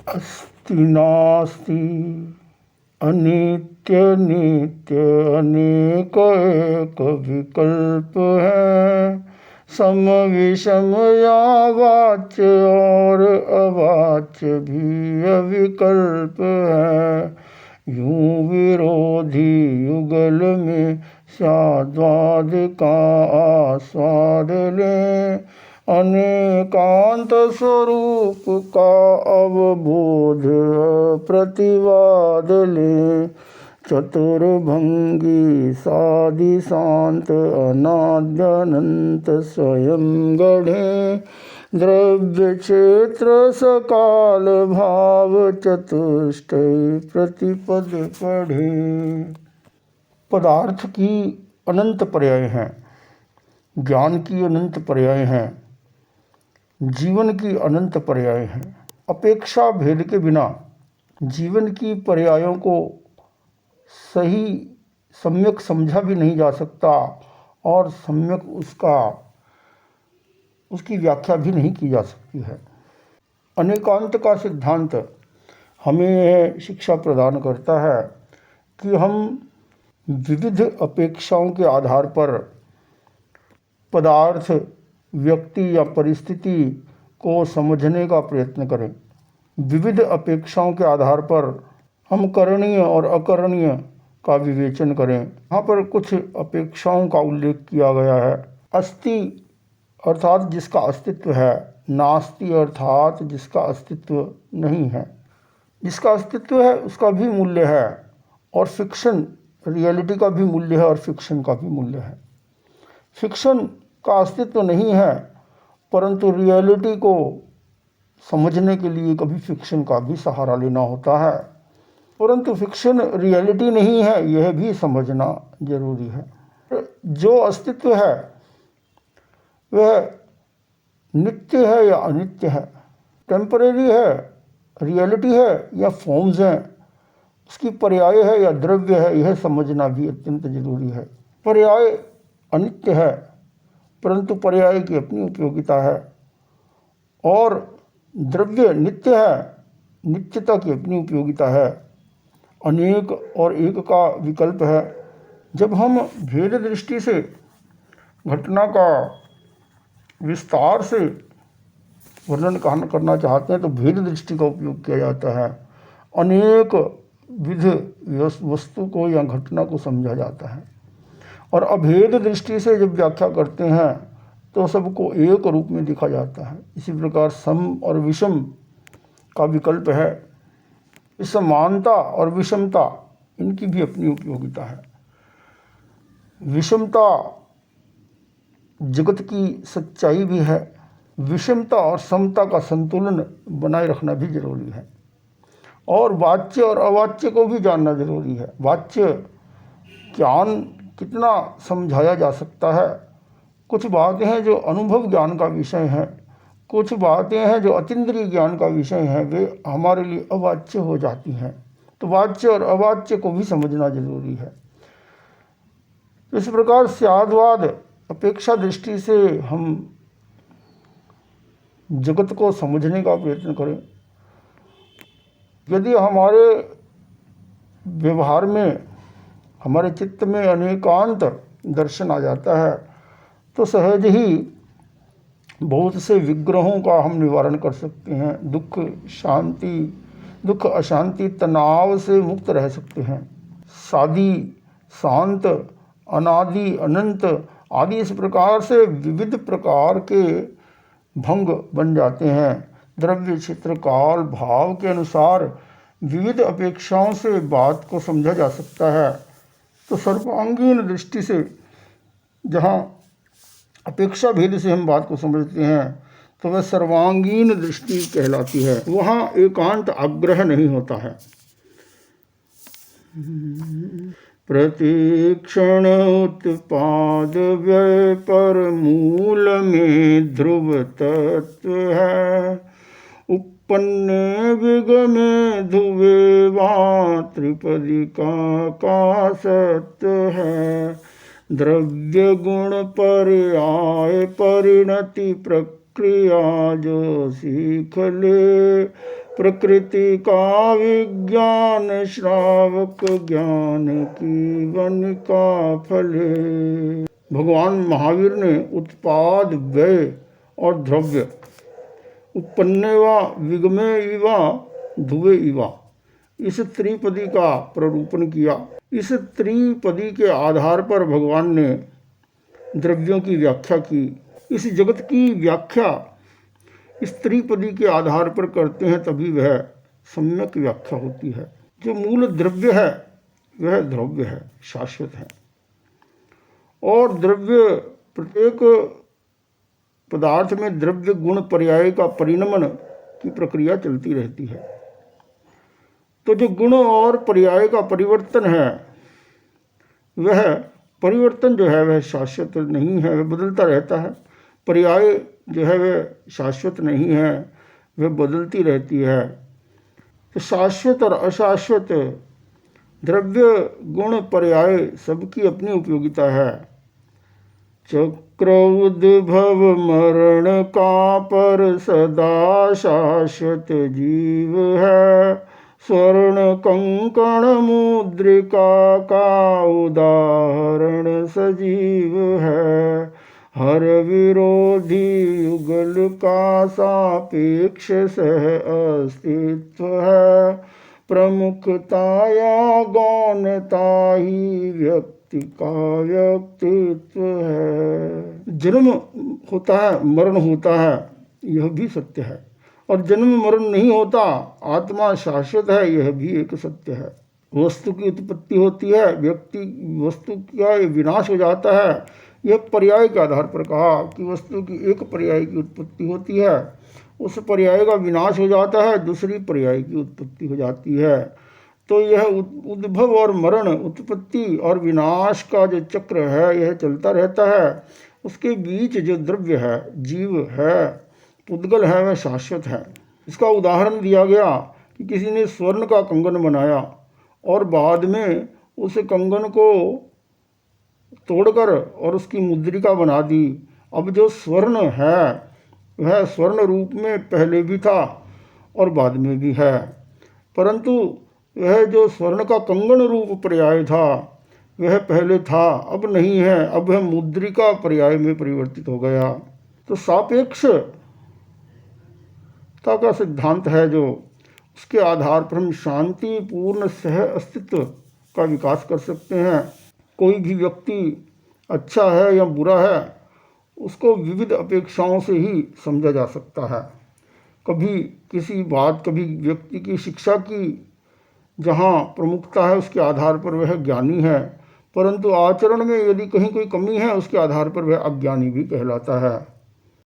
अस्ति नास्ति अनित्य नित्य अनेक एक विकल्प है। सम विषम या वाच्य और अवाच्य भी अविकल्प है। यूं विरोधी युगल में स्वाद्वाद का आस्वाद लें। अनेकांत स्वरूप का अवबोध प्रतिवाद ले। चतुर्भंगी साधि शांत अनाद्यनंत स्वयं गढ़े। द्रव्य क्षेत्र सकाल भाव चतुष्टय प्रतिपद पढ़े। पदार्थ की अनंत पर्याय हैं, ज्ञान की अनंत पर्याय हैं, जीवन की अनंत पर्याय हैं। अपेक्षा भेद के बिना जीवन की पर्यायों को सही सम्यक समझा भी नहीं जा सकता और सम्यक उसकी व्याख्या भी नहीं की जा सकती है। अनेकांत का सिद्धांत हमें यह शिक्षा प्रदान करता है कि हम विविध अपेक्षाओं के आधार पर पदार्थ, व्यक्ति या परिस्थिति को समझने का प्रयत्न करें। विविध अपेक्षाओं के आधार पर हम करणीय और अकरणीय का विवेचन करें। यहाँ पर कुछ अपेक्षाओं का उल्लेख किया गया है। अस्ति अर्थात जिसका अस्तित्व है, नास्ति अर्थात जिसका अस्तित्व नहीं है। जिसका अस्तित्व है उसका भी मूल्य है और फिक्शन, रियलिटी का भी मूल्य है और फिक्शन का भी मूल्य है। फिक्शन का अस्तित्व नहीं है, परंतु रियलिटी को समझने के लिए कभी फिक्शन का भी सहारा लेना होता है। परंतु फिक्शन रियलिटी नहीं है, यह भी समझना जरूरी है। जो अस्तित्व है वह नित्य है या अनित्य है, टेम्परेरी है, रियलिटी है या फॉर्म्स हैं, उसकी पर्याय है या द्रव्य है, यह समझना भी अत्यंत जरूरी है। पर्याय अनित्य है, परंतु पर्याय की अपनी उपयोगिता है, और द्रव्य नित्य है, नित्यता की अपनी उपयोगिता है। अनेक और एक का विकल्प है। जब हम भेद दृष्टि से घटना का विस्तार से वर्णन करना चाहते हैं तो भेद दृष्टि का उपयोग किया जाता है। अनेक विध वस्तु को या घटना को समझा जाता है। और अभेद दृष्टि से जब व्याख्या करते हैं तो सबको एक रूप में देखा जाता है। इसी प्रकार सम और विषम का विकल्प है। समानता और विषमता, इनकी भी अपनी उपयोगिता है। विषमता जगत की सच्चाई भी है। विषमता और समता का संतुलन बनाए रखना भी जरूरी है। और वाच्य और अवाच्य को भी जानना जरूरी है। वाच्य ज्ञान कितना समझाया जा सकता है। कुछ बातें हैं जो अनुभव ज्ञान का विषय हैं, कुछ बातें हैं जो अतीन्द्रिय ज्ञान का विषय हैं, वे हमारे लिए अवाच्य हो जाती हैं। तो वाच्य और अवाच्य को भी समझना जरूरी है। इस प्रकार स्याद्वाद अपेक्षा दृष्टि से हम जगत को समझने का प्रयत्न करें। यदि हमारे व्यवहार में, हमारे चित्त में अनेकांत दर्शन आ जाता है तो सहज ही बहुत से विग्रहों का हम निवारण कर सकते हैं। दुख अशांति तनाव से मुक्त रह सकते हैं। सादी, शांत, अनादि, अनंत आदि इस प्रकार से विविध प्रकार के भंग बन जाते हैं। द्रव्य, क्षेत्र, काल, भाव के अनुसार विविध अपेक्षाओं से बात को समझा जा सकता है। तो सर्वांगीण दृष्टि से, जहाँ अपेक्षा भेद से हम बात को समझते हैं तो वह सर्वांगीण दृष्टि कहलाती है। वहाँ एकांत आग्रह नहीं होता है। प्रतिक्षण उत्पाद व्यय पर मूल में ध्रुव तत्व है। उत्पन्न विगमे धुवे वहाँ त्रिपदी का सत्य है। द्रव्य गुण पर्याय परिणति प्रक्रिया जो सीख ले, प्रकृति का विज्ञान श्रावक ज्ञान की वन का फल है। भगवान महावीर ने उत्पाद, व्यय और द्रव्य, उत्पन्ने व विगमे इवा धुवे इवा, इस त्रिपदी का प्ररूपण किया। इस त्रिपदी के आधार पर भगवान ने द्रव्यों की व्याख्या की। इस जगत की व्याख्या इस त्रिपदी के आधार पर करते हैं, तभी वह सम्यक व्याख्या होती है। जो मूल द्रव्य है वह द्रव्य है, शाश्वत है, और द्रव्य, प्रत्येक पदार्थ में द्रव्य गुण पर्याय का परिणमन की प्रक्रिया चलती रहती है। तो जो गुण और पर्याय का परिवर्तन है, वह परिवर्तन जो है वह शाश्वत नहीं है, वह बदलता रहता है। पर्याय जो है वह शाश्वत नहीं है, वह बदलती रहती है। तो शाश्वत और अशाश्वत द्रव्य गुण पर्याय सबकी अपनी उपयोगिता है। चक्र उद्भव मरण का पर सदा शाश्वत जीव है, स्वर्ण कंकण मुद्रिका का उदाहरण सजीव है। हर विरोधी युगल का सापेक्ष सह अस्तित्व है, प्रमुखता या गौणता ही व्यक्ति का व्यक्तित्व है। जन्म होता है, मरण होता है, यह भी सत्य है, और जन्म मरण नहीं होता, आत्मा शाश्वत है, यह भी एक सत्य है। वस्तु की उत्पत्ति होती है, वस्तु का विनाश हो जाता है। यह पर्याय के आधार पर कहा कि वस्तु की एक पर्याय की उत्पत्ति होती है, उस पर्याय का विनाश हो जाता है, दूसरी पर्याय की उत्पत्ति हो जाती है। तो यह उद्भव और मरण, उत्पत्ति और विनाश का जो चक्र है, यह चलता रहता है। उसके बीच जो द्रव्य है, जीव है, पुद्गल है, वह शाश्वत है। इसका उदाहरण दिया गया कि किसी ने स्वर्ण का कंगन बनाया और बाद में उस कंगन को तोड़कर और उसकी मुद्रिका बना दी। अब जो स्वर्ण है वह स्वर्ण रूप में पहले भी था और बाद में भी है, परंतु वह जो स्वर्ण का कंगन रूप पर्याय था वह पहले था, अब नहीं है, अब वह मुद्रिका पर्याय में परिवर्तित हो गया। तो सापेक्षता का सिद्धांत है जो, उसके आधार पर हम शांतिपूर्ण सह अस्तित्व का विकास कर सकते हैं। कोई भी व्यक्ति अच्छा है या बुरा है, उसको विविध अपेक्षाओं से ही समझा जा सकता है। कभी किसी बात, कभी व्यक्ति की शिक्षा की जहाँ प्रमुखता है उसके आधार पर वह ज्ञानी है, परंतु आचरण में यदि कहीं कोई कमी है उसके आधार पर वह अज्ञानी भी कहलाता है।